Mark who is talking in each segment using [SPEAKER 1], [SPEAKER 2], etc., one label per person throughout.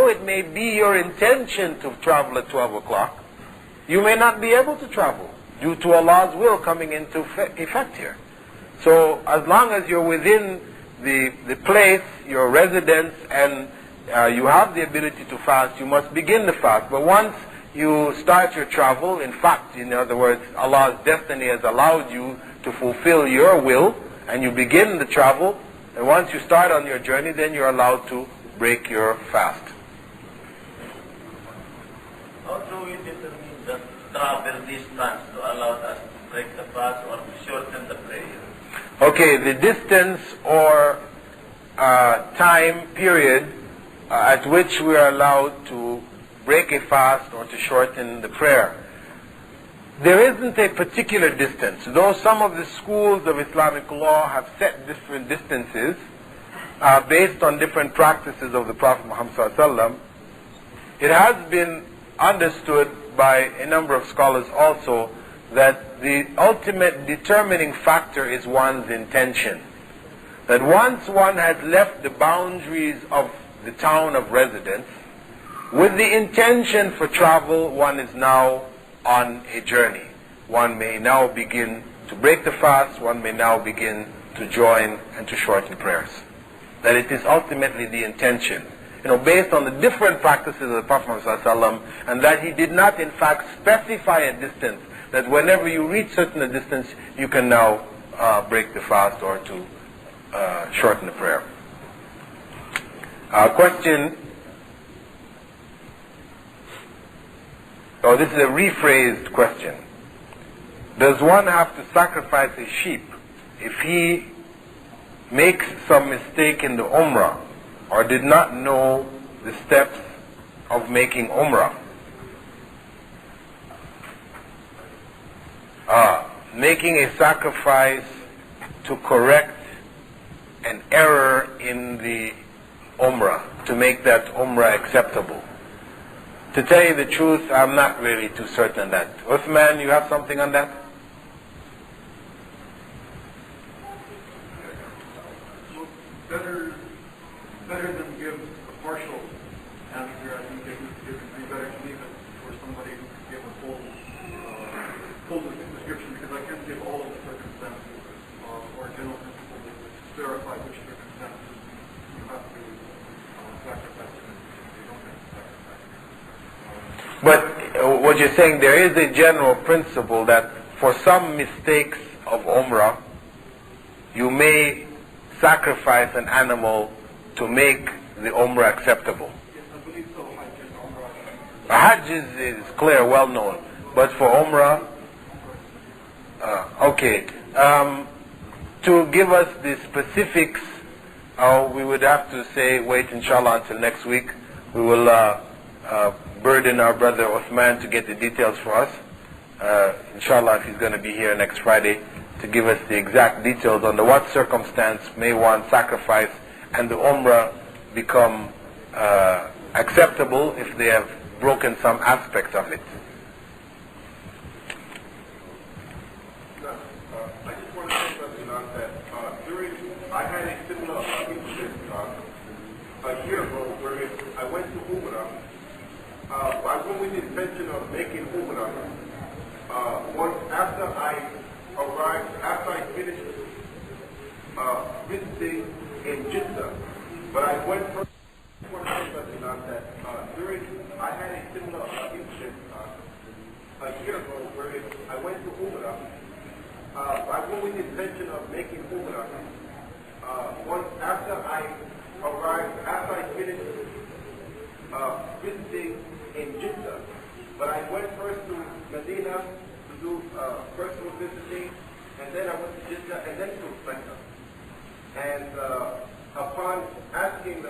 [SPEAKER 1] although it may be your intention to travel at 12 o'clock, you may not be able to travel due to Allah's will coming into effect here. So as long as you're within the place, your residence, and you have the ability to fast, you must begin the fast. But once you start your travel, in fact, in other words, Allah's destiny has allowed you to fulfill your will, and you begin the travel, and once you start on your journey, then you're allowed to break your fast.
[SPEAKER 2] How do we determine the travel distance to allow us to break the fast or to shorten the prayer?
[SPEAKER 1] Okay, the distance or time period at which we are allowed to break a fast or to shorten the prayer. There isn't a particular distance, though some of the schools of Islamic law have set different distances based on different practices of the Prophet Muhammad ﷺ. It has been understood by a number of scholars also that the ultimate determining factor is one's intention. That once one has left the boundaries of the town of residence, with the intention for travel, one is now on a journey. One may now begin to break the fast, one may now begin to join and to shorten prayers. That it is ultimately the intention, based on the different practices of the Prophet ﷺ, and that he did not in fact specify a distance, that whenever you reach certain distance, you can now break the fast or to shorten the prayer. Question. This is a rephrased question. Does one have to sacrifice a sheep if he makes some mistake in the Umrah or did not know the steps of making Umrah? Making a sacrifice to correct an error in the Umrah, to make that Umrah acceptable. To tell you the truth, I'm not really too certain on that. Uthman, you have something on that?
[SPEAKER 3] Better than give a partial answer. I think it would be better to leave it for somebody who can give a full description, because I can't give all of the circumstances or general principles that would verify which circumstances you have to sacrifice and you don't have to sacrifice.
[SPEAKER 1] But what you're saying, there is a general principle that for some mistakes of Umrah, you may sacrifice an animal to make the Umrah acceptable.
[SPEAKER 3] Yes, I believe so. Hajj and Umrah.
[SPEAKER 1] Hajj is clear, well known. But for Umrah, okay. To give us the specifics, we would have to say, wait inshallah until next week. We will burden our brother Uthman to get the details for us. Inshallah, if he's going to be here next Friday, to give us the exact details on what circumstance may one sacrifice and the Umrah become acceptable if they have broken some aspects of it.
[SPEAKER 4] I just want to say something on that. I had a similar incident a year ago where I went to Umrah. I went with the intention of making Umrah. After I arrived, after I finished visiting in Jeddah, but I went first. I want to say something on that. I had a similar incident a year ago where I went to Umrah. I went with the intention of making Umrah. After I arrived, after I finished visiting in Jeddah, but I went first to Medina to do personal visiting, and then I went to Jeddah and then to Mecca. And upon asking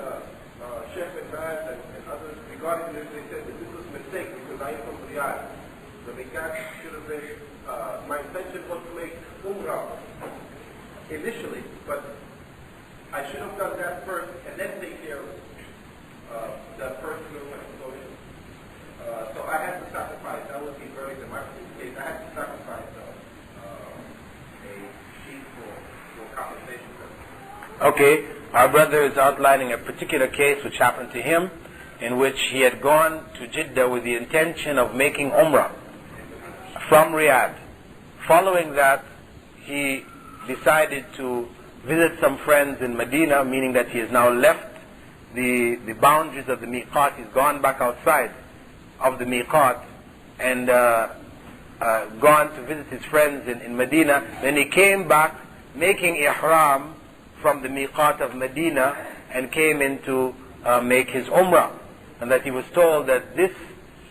[SPEAKER 4] Sheikh M.Ed and others regarding this, they said that this was a mistake because I am from Riyadh. The Mikat should have been, my intention was to make Umrah initially, but I should have done that first and then take care of that personal and social. So I had to sacrifice. That would be very in my case. I had to sacrifice a sheep for compensation.
[SPEAKER 1] Okay, our brother is outlining a particular case which happened to him. in which he had gone to Jeddah with the intention of making Umrah from Riyadh. Following that, he decided to visit some friends in Medina, meaning that he has now left the boundaries of the miqat. He's gone back outside of the miqat and gone to visit his friends in Medina. Then he came back making ihram from the miqat of Medina and came in to make his umrah. And that he was told that this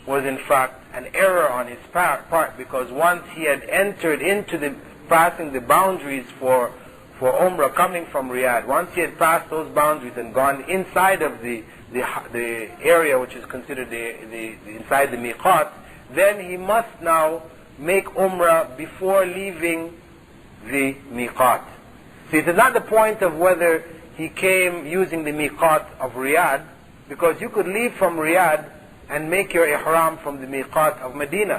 [SPEAKER 1] was in fact an error on his part, because once he had entered into passing the boundaries for umrah coming from Riyadh, once he had passed those boundaries and gone inside of the area which is considered the inside the miqat, then he must now make umrah before leaving the miqat. See, it is not the point of whether he came using the miqat of Riyadh, because you could leave from Riyadh and make your ihram from the miqat of Medina.